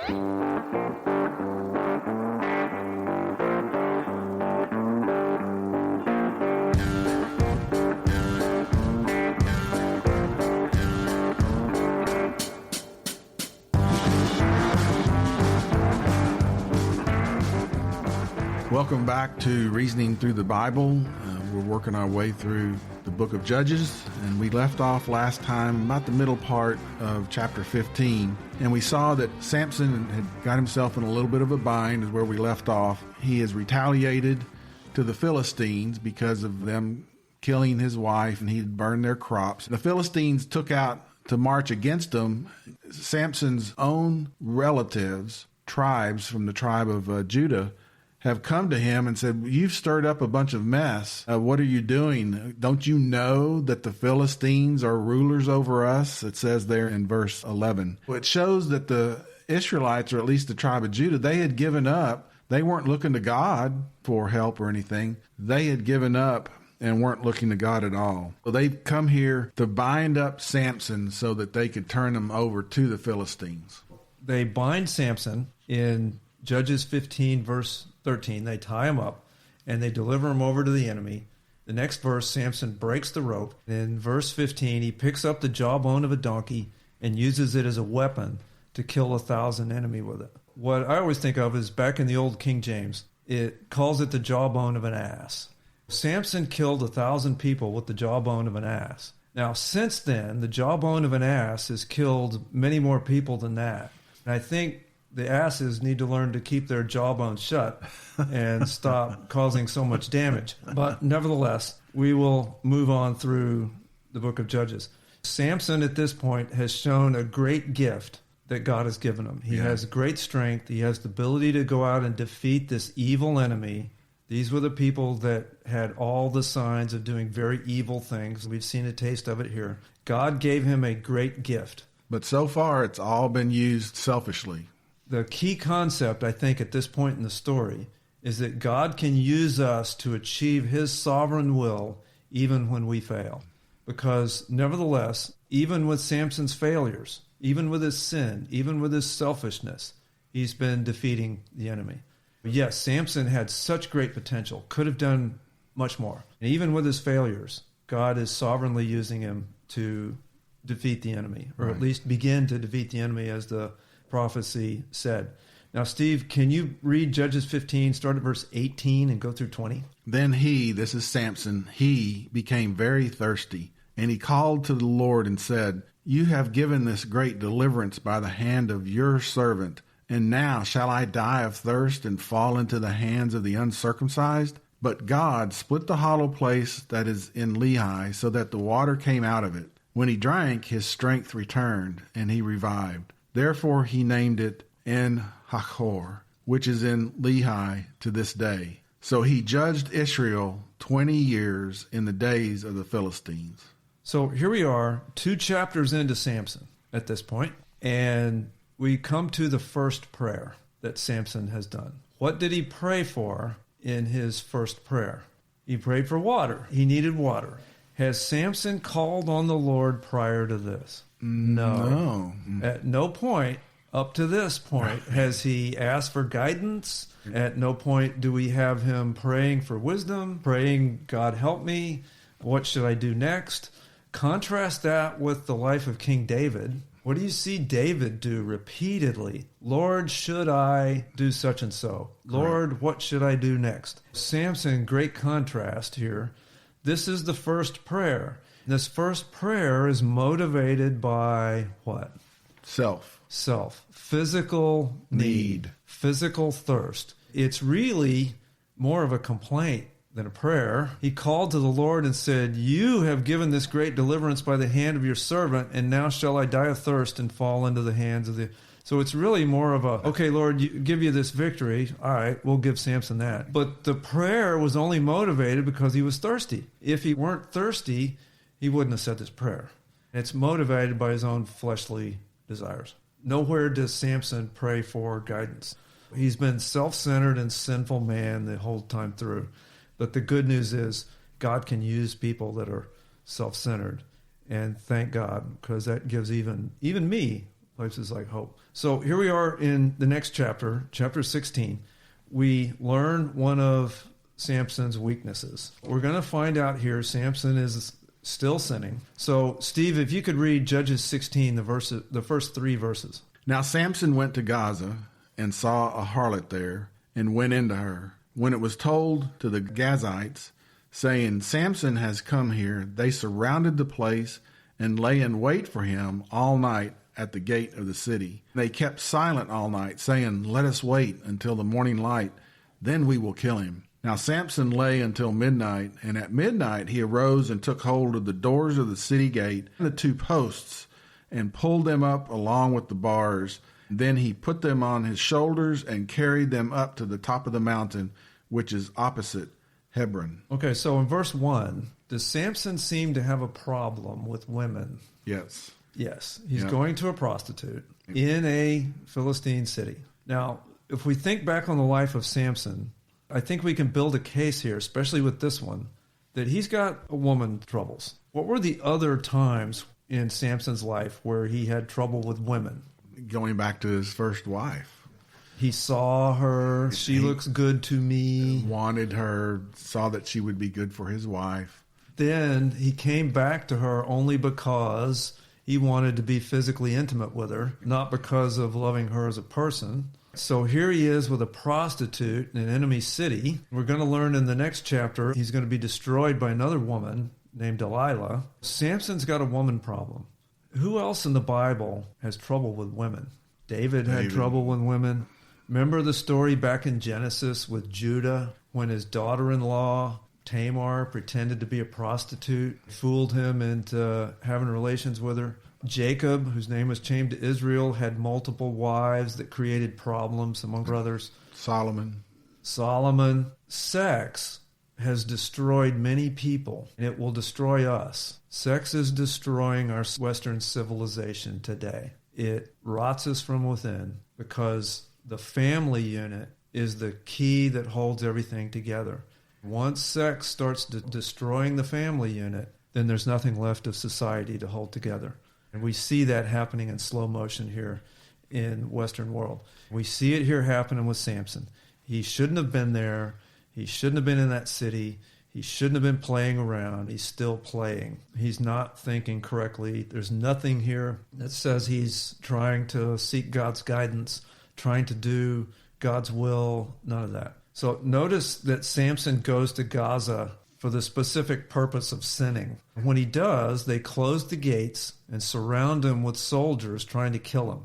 Welcome back to Reasoning Through the Bible. We're working our way through the book of Judges, and we left off last time about the middle part of chapter 15, and we saw that Samson had got himself in a little bit of a bind is where we left off. He has retaliated to the Philistines because of them killing his wife, and he had burned their crops. The Philistines took out to march against him. Samson's own relatives, tribes from the tribe of Judah, have come to him and said, you've stirred up a bunch of mess. What are you doing? Don't you know that the Philistines are rulers over us? It says there in verse 11. Well, it shows that the Israelites, or at least the tribe of Judah, they had given up. They weren't looking to God for help or anything. They had given up and weren't looking to God at all. So they've come here to bind up Samson so that they could turn him over to the Philistines. They bind Samson in Judges 15, verse 13. They tie him up and they deliver him over to the enemy. The next verse, Samson breaks the rope. In verse 15, he picks up the jawbone of a donkey and uses it as a weapon to kill 1,000 enemy with it. What I always think of is back in the old King James, it calls it the jawbone of an ass. Samson killed 1,000 people with the jawbone of an ass. Now, since then, the jawbone of an ass has killed many more people than that. And I think the asses need to learn to keep their jawbones shut and stop causing so much damage. But nevertheless, we will move on through the book of Judges. Samson at this point has shown a great gift that God has given him. He has great strength. He has the ability to go out and defeat this evil enemy. These were the people that had all the signs of doing very evil things. We've seen a taste of it here. God gave him a great gift. But so far, it's all been used selfishly. The key concept, I think, at this point in the story is that God can use us to achieve his sovereign will even when we fail. Because nevertheless, even with Samson's failures, even with his sin, even with his selfishness, he's been defeating the enemy. But yes, Samson had such great potential, could have done much more. And even with his failures, God is sovereignly using him to defeat the enemy, or at least begin to defeat the enemy, as the prophecy said. Now, Steve, can you read Judges 15, start at verse 18 and go through 20? Then he, this is Samson, he became very thirsty, and he called to the Lord and said, you have given this great deliverance by the hand of your servant, and now shall I die of thirst and fall into the hands of the uncircumcised? But God split the hollow place that is in Lehi, so that the water came out of it. When he drank, his strength returned, and he revived. Therefore he named it En-Hakkor, which is in Lehi to this day. So he judged Israel 20 years in the days of the Philistines. So here we are, 2 chapters into Samson at this point, and we come to the first prayer that Samson has done. What did he pray for in his first prayer? He prayed for water. He needed water. Has Samson called on the Lord prior to this? No. At no point up to this point has he asked for guidance. At no point do we have him praying for wisdom, praying, God help me, what should I do next? Contrast that with the life of King David. What do you see David do repeatedly? Lord, should I do such and so? Lord, what should I do next? Samson, great contrast here. This is the first prayer. This first prayer is motivated by what? Self. Physical need. Physical thirst. It's really more of a complaint than a prayer. He called to the Lord and said, you have given this great deliverance by the hand of your servant, and now shall I die of thirst and fall into the hands of the... So it's really more of a, okay, Lord, give you this victory. All right, we'll give Samson that. But the prayer was only motivated because he was thirsty. If he weren't thirsty, he wouldn't have said this prayer. It's motivated by his own fleshly desires. Nowhere does Samson pray for guidance. He's been self-centered and sinful man the whole time through. But the good news is God can use people that are self-centered. And thank God, because that gives even me places like hope. So here we are in the next chapter, chapter 16. We learn one of Samson's weaknesses. We're going to find out here Samson is still sinning. So, Steve, if you could read Judges 16, the first 3 verses. Now Samson went to Gaza and saw a harlot there and went into her. When it was told to the Gazites, saying, Samson has come here, they surrounded the place and lay in wait for him all night at the gate of the city. They kept silent all night, saying, let us wait until the morning light, then we will kill him. Now Samson lay until midnight, and at midnight he arose and took hold of the doors of the city gate and the 2 posts, and pulled them up along with the bars. Then he put them on his shoulders and carried them up to the top of the mountain, which is opposite Hebron. Okay, so in verse 1, does Samson seem to have a problem with women? Yes. Yes. He's going to a prostitute in a Philistine city. Now, if we think back on the life of Samson, I think we can build a case here, especially with this one, that he's got a woman troubles. What were the other times in Samson's life where he had trouble with women? Going back to his first wife. He saw her, she looks good to me. Wanted her, saw that she would be good for his wife. Then he came back to her only because he wanted to be physically intimate with her, not because of loving her as a person. So here he is with a prostitute in an enemy city. We're going to learn in the next chapter he's going to be destroyed by another woman named Delilah. Samson's got a woman problem. Who else in the Bible has trouble with women? David had trouble with women. Remember the story back in Genesis with Judah when his daughter-in-law Tamar pretended to be a prostitute, fooled him into having relations with her. Jacob, whose name was changed to Israel, had multiple wives that created problems among brothers. Solomon. Sex has destroyed many people, and it will destroy us. Sex is destroying our Western civilization today. It rots us from within because the family unit is the key that holds everything together. Once sex starts destroying the family unit, then there's nothing left of society to hold together. And we see that happening in slow motion here in Western world. We see it here happening with Samson. He shouldn't have been there. He shouldn't have been in that city. He shouldn't have been playing around. He's still playing. He's not thinking correctly. There's nothing here that says he's trying to seek God's guidance, trying to do God's will, none of that. So notice that Samson goes to Gaza for the specific purpose of sinning. When he does, they close the gates and surround him with soldiers trying to kill him.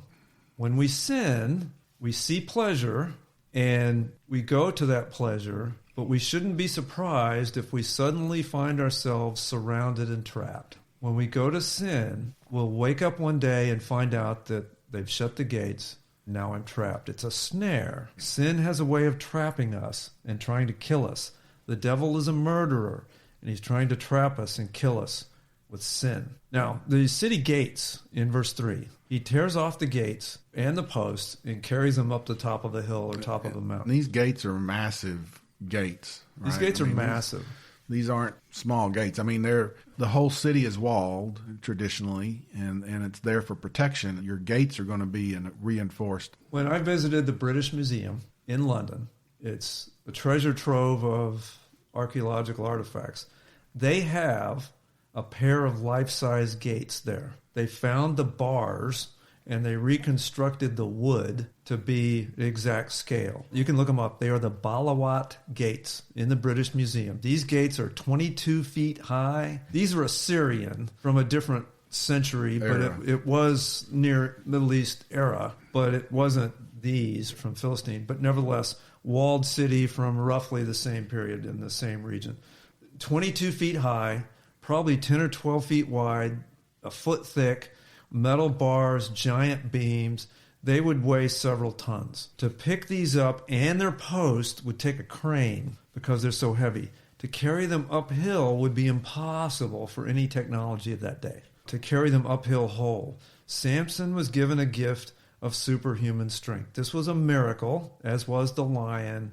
When we sin, we see pleasure and we go to that pleasure, but we shouldn't be surprised if we suddenly find ourselves surrounded and trapped. When we go to sin, we'll wake up one day and find out that they've shut the gates. Now I'm trapped. It's a snare. Sin has a way of trapping us and trying to kill us. The devil is a murderer, and he's trying to trap us and kill us with sin. Now, the city gates in verse 3, he tears off the gates and the posts and carries them up the top of the hill or top of the mountain. These gates are massive gates. Right? These gates are massive. These aren't small gates. I mean, the whole city is walled traditionally, and it's there for protection. Your gates are going to be reinforced. When I visited the British Museum in London, it's a treasure trove of archaeological artifacts. They have a pair of life-size gates there. They found the bars and they reconstructed the wood to be the exact scale. You can look them up. They are the Balawat gates in the British Museum. These gates are 22 feet high. These are Assyrian from a different century, but it was near Middle East era, but it wasn't these from Philistine, but nevertheless, walled city from roughly the same period in the same region. 22 feet high, probably 10 or 12 feet wide, a foot thick, metal bars, giant beams. They would weigh several tons. To pick these up and their post would take a crane because they're so heavy. To carry them uphill would be impossible for any technology of that day. To carry them uphill whole. Samson was given a gift of superhuman strength. This was a miracle, as was the lion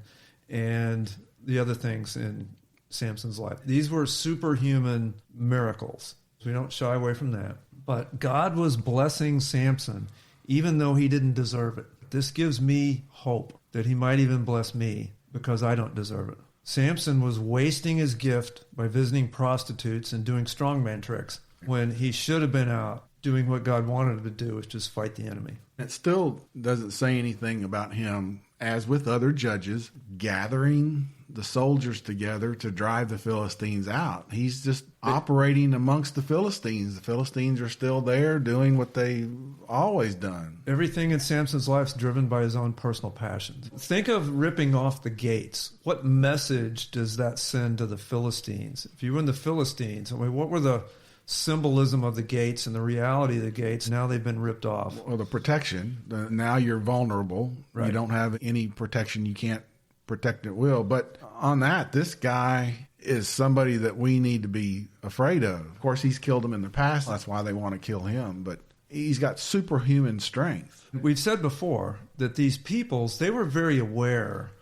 and the other things in Samson's life. These were superhuman miracles. So we don't shy away from that. But God was blessing Samson even though he didn't deserve it. This gives me hope that he might even bless me because I don't deserve it. Samson was wasting his gift by visiting prostitutes and doing strongman tricks when he should have been out doing what God wanted him to do, which is fight the enemy. It still doesn't say anything about him, as with other judges, gathering the soldiers together to drive the Philistines out. He's just operating amongst the Philistines. The Philistines are still there doing what they've always done. Everything in Samson's life is driven by his own personal passions. Think of ripping off the gates. What message does that send to the Philistines? If you were in the Philistines, I mean, what were the symbolism of the gates and the reality of the gates? Now they've been ripped off. Well, the protection. Now you're vulnerable. Right. You don't have any protection. You can't protect at will. But on that, this guy is somebody that we need to be afraid of. Of course, he's killed them in the past. That's why they want to kill him. But he's got superhuman strength. We've said before that these peoples, they were very aware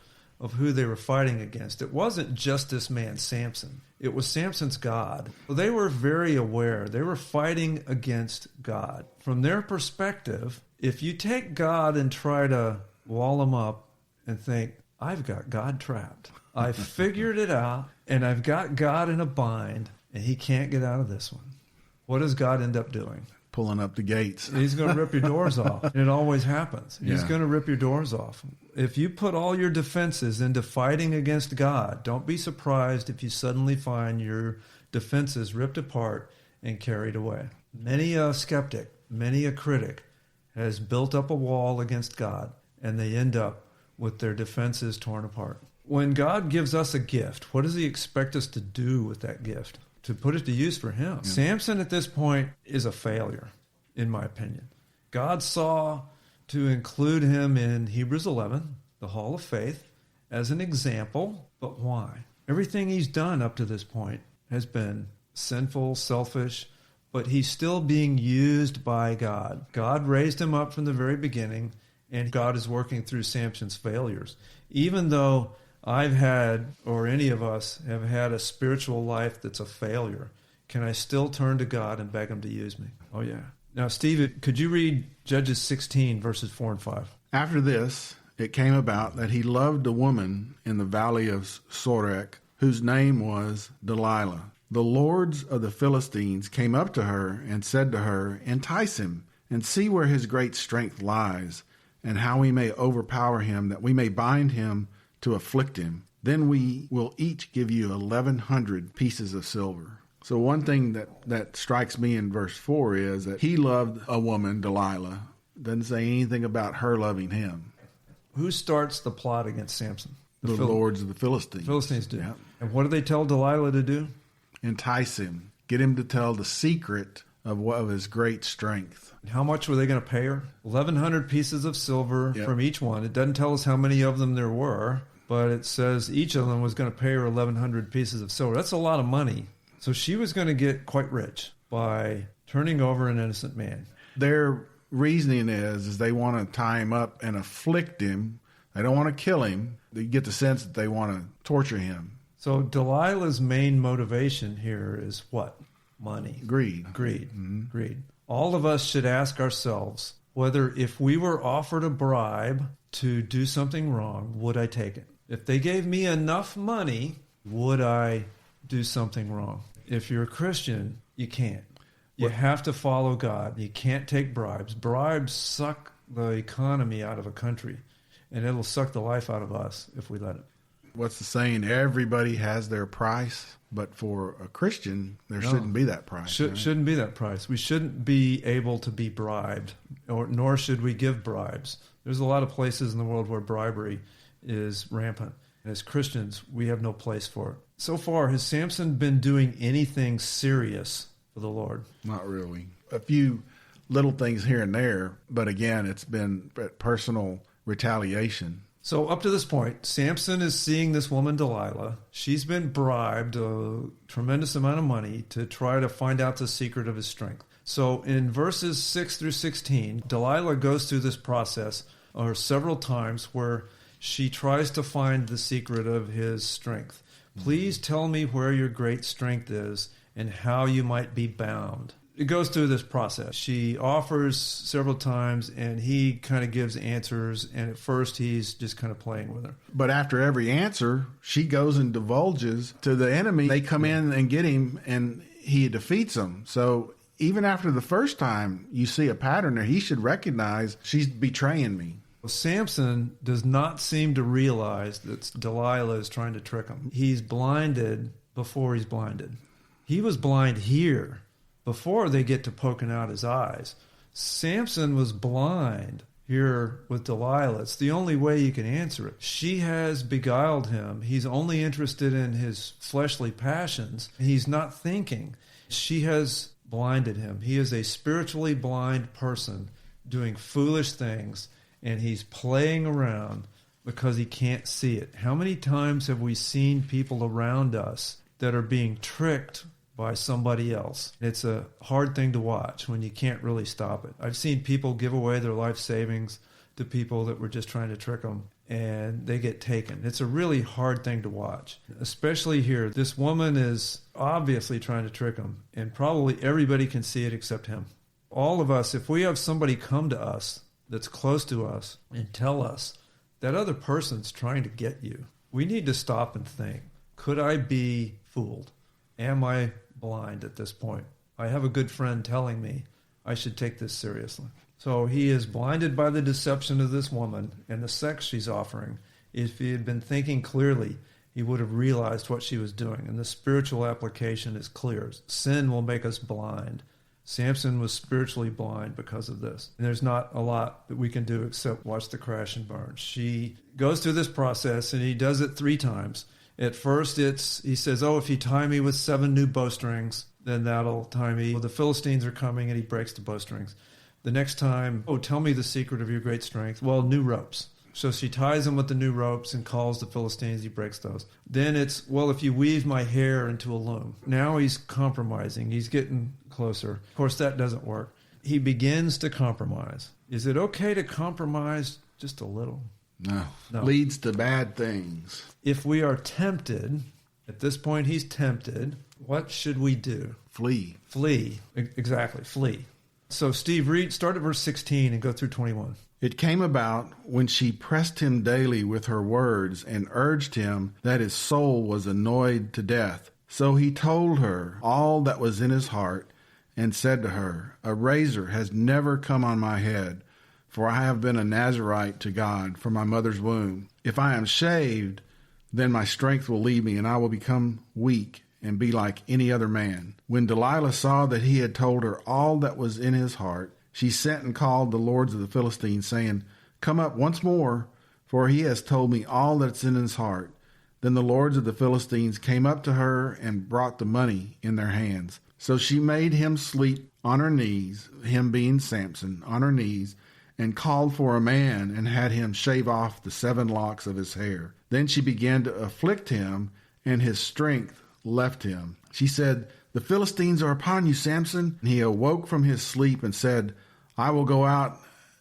of who they were fighting against. It wasn't just this man, Samson. It was Samson's God. They were very aware. They were fighting against God. From their perspective, if you take God and try to wall him up and think, I've got God trapped. I've figured it out, and I've got God in a bind, and he can't get out of this one. What does God end up doing? Pulling up the gates. He's going to rip your doors off. And it always happens. He's Yeah. going to rip your doors off. If you put all your defenses into fighting against God, don't be surprised if you suddenly find your defenses ripped apart and carried away. Many a skeptic, many a critic has built up a wall against God, and they end up with their defenses torn apart. When God gives us a gift, what does he expect us to do with that gift? To put it to use for him. Yeah. Samson at this point is a failure, in my opinion. God saw to include him in Hebrews 11, the Hall of Faith, as an example. But why? Everything he's done up to this point has been sinful, selfish, but he's still being used by God. God raised him up from the very beginning, and God is working through Samson's failures. Even though I've had, or any of us have had, a spiritual life that's a failure, can I still turn to God and beg him to use me? Oh, yeah. Now, Steve, could you read Judges 16, verses 4 and 5? After this, it came about that he loved a woman in the valley of Sorek, whose name was Delilah. The lords of the Philistines came up to her and said to her, Entice him, and see where his great strength lies, and how we may overpower him, that we may bind him to afflict him. Then we will each give you 1,100 pieces of silver. So one thing that strikes me in verse 4 is that he loved a woman, Delilah. Doesn't say anything about her loving him. Who starts the plot against Samson? The lords of the Philistines. Philistines do. Yeah. And what do they tell Delilah to do? Entice him. Get him to tell the secret of his great strength. How much were they going to pay her? 1,100 pieces of silver from each one. It doesn't tell us how many of them there were, but it says each of them was going to pay her 1,100 pieces of silver. That's a lot of money. So she was going to get quite rich by turning over an innocent man. Their reasoning is they want to tie him up and afflict him. They don't want to kill him. They get the sense that they want to torture him. So Delilah's main motivation here is what? Money. Greed. Mm-hmm. Greed. All of us should ask ourselves whether, if we were offered a bribe to do something wrong, would I take it? If they gave me enough money, would I do something wrong? If you're a Christian, you can't. You have to follow God. You can't take bribes. Bribes suck the economy out of a country, and it'll suck the life out of us if we let it. What's the saying? Everybody has their price, but for a Christian, there shouldn't be that price. Shouldn't be that price. We shouldn't be able to be bribed, nor should we give bribes. There's a lot of places in the world where bribery is rampant. And as Christians, we have no place for it. So far, has Samson been doing anything serious for the Lord? Not really. A few little things here and there, but again, it's been personal retaliation. So up to this point, Samson is seeing this woman, Delilah. She's been bribed a tremendous amount of money to try to find out the secret of his strength. So in verses 6 through 16, Delilah goes through this process several times where she tries to find the secret of his strength. Please tell me where your great strength is and how you might be bound. it goes through this process. She offers several times, and he kind of gives answers, and at first he's just kind of playing with her. But after every answer, she goes and divulges to the enemy. They come in and get him, and he defeats them. So even after the first time, you see a pattern there. He should recognize she's betraying me. Samson does not seem to realize that Delilah is trying to trick him. He's blinded before he's blinded. He was blind here before they get to poking out his eyes. Samson was blind here with Delilah. It's the only way you can answer it. She has beguiled him. He's only interested in his fleshly passions. He's not thinking. She has blinded him. He is a spiritually blind person doing foolish things, and he's playing around because he can't see it. How many times have we seen people around us that are being tricked by somebody else? It's a hard thing to watch when you can't really stop it. I've seen people give away their life savings to people that were just trying to trick them, and they get taken. It's a really hard thing to watch, especially here. This woman is obviously trying to trick him, and probably everybody can see it except him. All of us, if we have somebody come to us that's close to us and tell us that other person's trying to get you, we need to stop and think, could I be fooled? Am I blind at this point? I have a good friend telling me I should take this seriously. So he is blinded by the deception of this woman and the sex she's offering. If he had been thinking clearly, he would have realized what she was doing. And the spiritual application is clear. Sin will make us blind. Samson was spiritually blind because of this. And there's not a lot that we can do except watch the crash and burn. She goes through this process, and he does it 3 times. At first, he says, if you tie me with 7 new bowstrings, then that'll tie me. Well, the Philistines are coming, and he breaks the bowstrings. The next time, tell me the secret of your great strength. Well, new ropes. So she ties him with the new ropes and calls the Philistines. He breaks those. Then it's, if you weave my hair into a loom. Now he's compromising. He's getting closer. Of course, that doesn't work. He begins to compromise. Is it okay to compromise just a little? No. Leads to bad things. If we are tempted, at this point he's tempted, what should we do? Flee. Flee. Exactly, flee. So Steve, start at verse 16 and go through 21. It came about when she pressed him daily with her words and urged him that his soul was annoyed to death. So he told her all that was in his heart and said to her, a razor has never come on my head, for I have been a Nazirite to God from my mother's womb. If I am shaved, then my strength will leave me, and I will become weak and be like any other man. When Delilah saw that he had told her all that was in his heart, she sent and called the lords of the Philistines, saying, come up once more, for he has told me all that's in his heart. Then the lords of the Philistines came up to her and brought the money in their hands. So she made him sleep on her knees, him being Samson, on her knees, and called for a man and had him shave off the 7 locks of his hair. Then she began to afflict him, and his strength left him. She said, the Philistines are upon you, Samson. And he awoke from his sleep and said, I will go out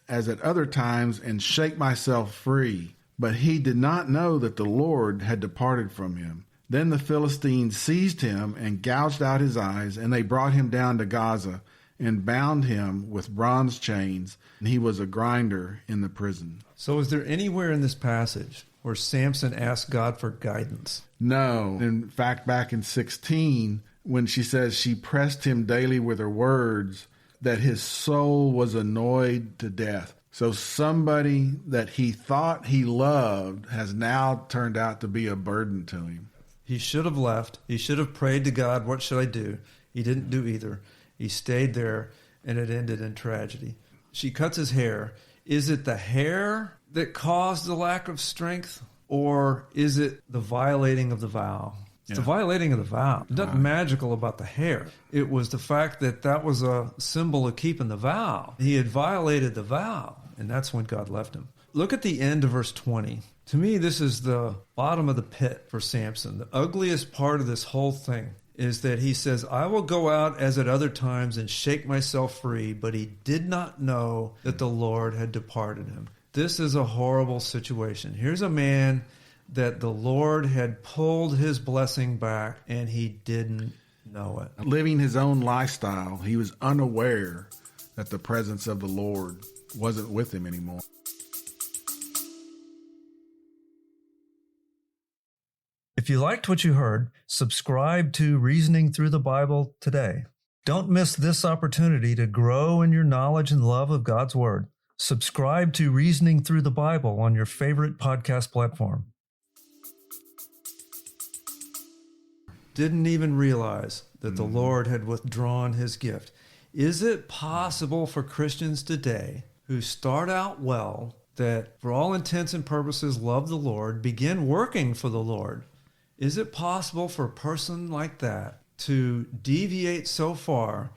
as at other times and shake myself free. But he did not know that the Lord had departed from him. Then the Philistines seized him and gouged out his eyes, and they brought him down to Gaza and bound him with bronze chains, and he was a grinder in the prison. So is there anywhere in this passage where Samson asked God for guidance? No. In fact, back in 16, when she says she pressed him daily with her words, that his soul was annoyed to death. So somebody that he thought he loved has now turned out to be a burden to him. He should have left. He should have prayed to God, what should I do? He didn't do either. He stayed there, and it ended in tragedy. She cuts his hair. Is it the hair that caused the lack of strength, or is it the violating of the vow? It's the violating of the vow. There's nothing magical about the hair. It was the fact that that was a symbol of keeping the vow. He had violated the vow, and that's when God left him. Look at the end of verse 20. To me, this is the bottom of the pit for Samson. The ugliest part of this whole thing is that he says, I will go out as at other times and shake myself free, but he did not know that the Lord had departed him. This is a horrible situation. Here's a man that the Lord had pulled his blessing back, and he didn't know it. Living his own lifestyle, he was unaware that the presence of the Lord wasn't with him anymore. If you liked what you heard, subscribe to Reasoning Through the Bible today. Don't miss this opportunity to grow in your knowledge and love of God's Word. Subscribe to Reasoning Through the Bible on your favorite podcast platform. Samson didn't even realize that the Lord had withdrawn his gift. Is it possible for Christians today who start out well, that for all intents and purposes love the Lord, begin working for the Lord? Is it possible for a person like that to deviate so far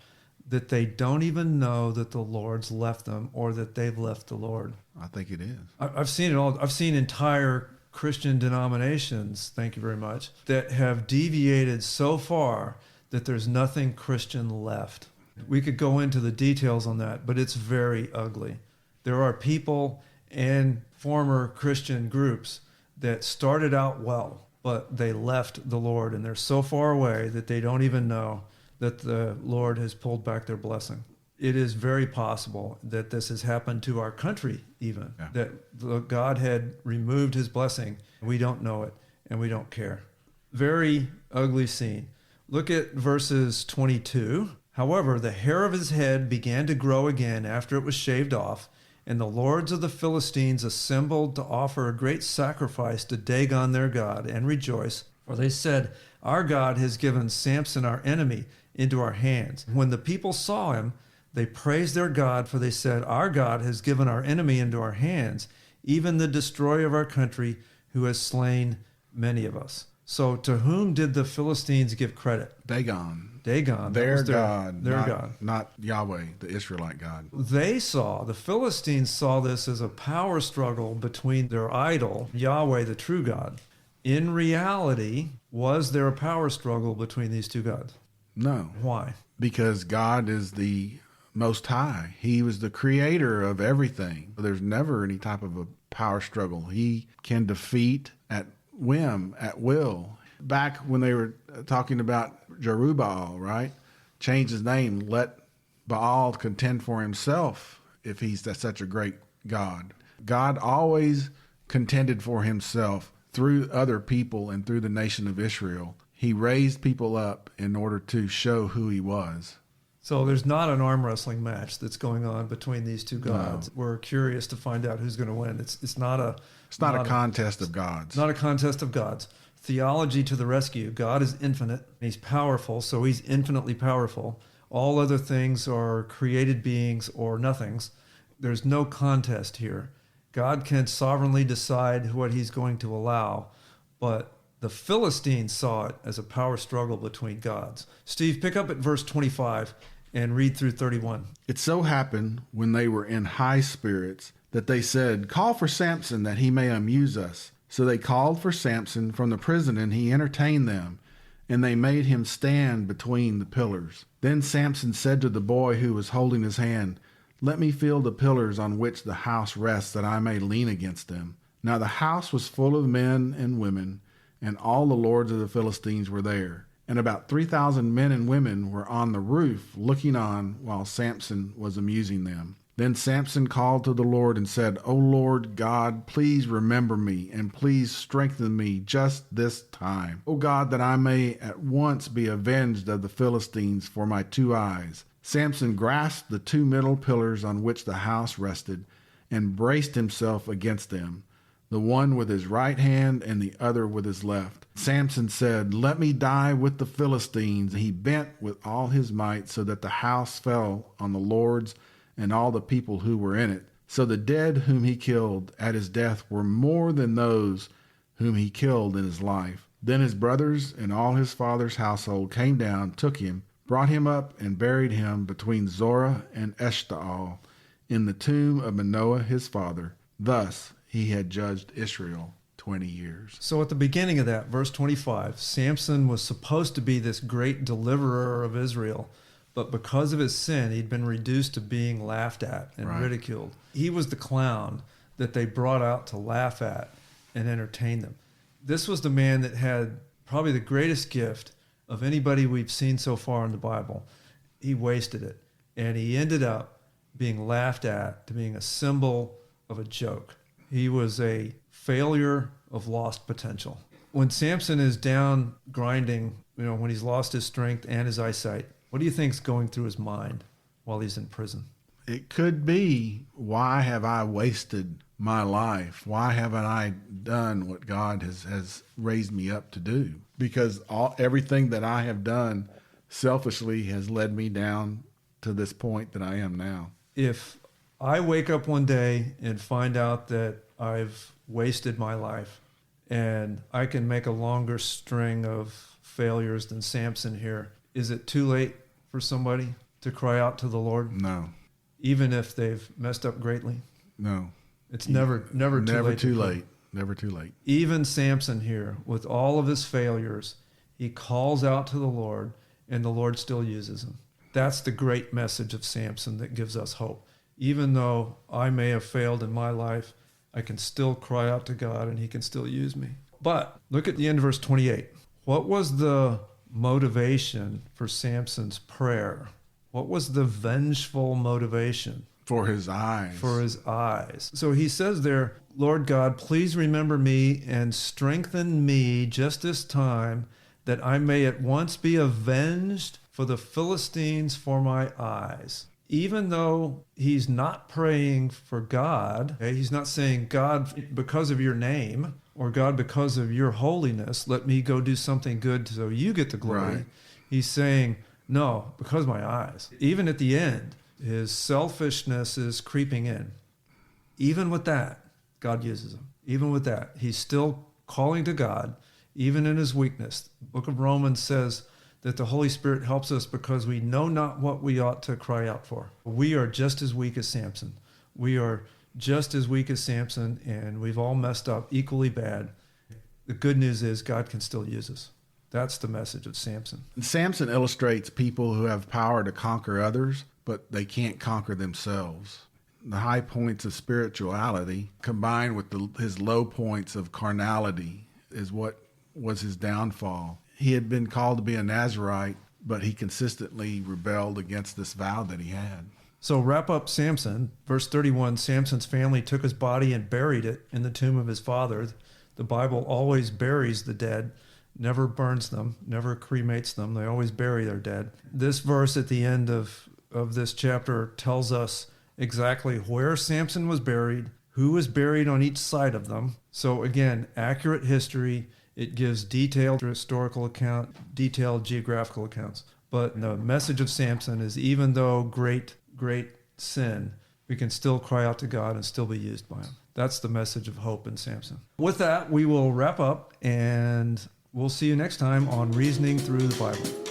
that they don't even know that the Lord's left them or that they've left the Lord? I think it is. I've seen it all. I've seen entire Christian denominations, thank you very much, that have deviated so far that there's nothing Christian left. We could go into the details on that, but it's very ugly. There are people and former Christian groups that started out well, but they left the Lord, and they're so far away that they don't even know that the Lord has pulled back their blessing. It is very possible that this has happened to our country even, that God had removed his blessing. We don't know it, and we don't care. Very ugly scene. Look at verses 22. However, the hair of his head began to grow again after it was shaved off, and the lords of the Philistines assembled to offer a great sacrifice to Dagon their god and rejoice. For they said, "Our God has given Samson our enemy into our hands." When the people saw him, they praised their God, for they said, "Our God has given our enemy into our hands, even the destroyer of our country, who has slain many of us." So to whom did the Philistines give credit? Dagon. Dagon. Their God. Their God. Not Yahweh, the Israelite God. The Philistines saw this as a power struggle between their idol, Yahweh, the true God. In reality, was there a power struggle between these two gods? No. Why? Because God is the Most High. He was the creator of everything. There's never any type of a power struggle. He can defeat at whim, at will. Back when they were talking about Jerubbaal, right? Change his name. Let Baal contend for himself if he's such a great God. God always contended for himself through other people and through the nation of Israel. He raised people up in order to show who he was. So there's not an arm wrestling match that's going on between these two gods. No. We're curious to find out who's going to win. It's not a contest of gods. Not a contest of gods. Theology to the rescue. God is infinite. He's powerful, so he's infinitely powerful. All other things are created beings or nothings. There's no contest here. God can sovereignly decide what he's going to allow, but the Philistines saw it as a power struggle between gods. Steve, pick up at verse 25 and read through 31. It so happened, when they were in high spirits, that they said, "Call for Samson, that he may amuse us." So they called for Samson from the prison, and he entertained them, and they made him stand between the pillars. Then Samson said to the boy who was holding his hand, "Let me feel the pillars on which the house rests, that I may lean against them." Now the house was full of men and women, and all the lords of the Philistines were there. And about 3,000 men and women were on the roof looking on while Samson was amusing them. Then Samson called to the Lord and said, "O Lord God, please remember me, and please strengthen me just this time. O God, that I may at once be avenged of the Philistines for my 2 eyes." Samson grasped the 2 middle pillars on which the house rested and braced himself against them, the one with his right hand and the other with his left. Samson said, "Let me die with the Philistines." He bent with all his might so that the house fell on the lords and all the people who were in it. So the dead whom he killed at his death were more than those whom he killed in his life. Then his brothers and all his father's household came down, took him, brought him up, and buried him between Zorah and Eshtaol in the tomb of Manoah his father. Thus he had judged Israel 20 years. So at the beginning of that, verse 25, Samson was supposed to be this great deliverer of Israel, but because of his sin, he'd been reduced to being laughed at and ridiculed. He was the clown that they brought out to laugh at and entertain them. This was the man that had probably the greatest gift of anybody we've seen so far in the Bible. He wasted it. And he ended up being laughed at, to being a symbol of a joke. He was a failure of lost potential. When Samson is down grinding, when he's lost his strength and his eyesight, what do you think's going through his mind while he's in prison? It could be, why have I wasted my life? Why haven't I done what God has raised me up to do? Because everything that I have done selfishly has led me down to this point that I am now. If I wake up one day and find out that I've wasted my life, and I can make a longer string of failures than Samson here, is it too late for somebody to cry out to the Lord? No. Even if they've messed up greatly? No. It's never too late. Never too late. Even Samson here, with all of his failures, he calls out to the Lord, and the Lord still uses him. That's the great message of Samson that gives us hope. Even though I may have failed in my life, I can still cry out to God, and he can still use me. But look at the end of verse 28. What was the motivation for Samson's prayer? What was the vengeful motivation? For his eyes. For his eyes. So he says there, Lord God, please remember me and strengthen me just this time, that I may at once be avenged for the Philistines for my eyes. Even though he's not praying for God, okay, he's not saying, God, because of your name, or God, because of your holiness, let me go do something good so you get the glory. Right. He's saying, no, because of my eyes. Even at the end, his selfishness is creeping in. Even with that, God uses him. Even with that, he's still calling to God, even in his weakness. The book of Romans says that the Holy Spirit helps us because we know not what we ought to cry out for. We are just as weak as Samson. We are just as weak as Samson, and we've all messed up equally bad. The good news is God can still use us. That's the message of Samson. Samson illustrates people who have power to conquer others, but they can't conquer themselves. The high points of spirituality combined with his low points of carnality is what was his downfall. He had been called to be a Nazirite, but he consistently rebelled against this vow that he had. So wrap up Samson. Verse 31, Samson's family took his body and buried it in the tomb of his father. The Bible always buries the dead, never burns them, never cremates them. They always bury their dead. This verse at the end of this chapter tells us exactly where Samson was buried, who was buried on each side of them. So again, accurate history. It gives detailed historical account, detailed geographical accounts. But the message of Samson is, even though great sin, we can still cry out to God and still be used by him. That's the message of hope in Samson. With that, we will wrap up, and we'll see you next time on Reasoning Through the Bible.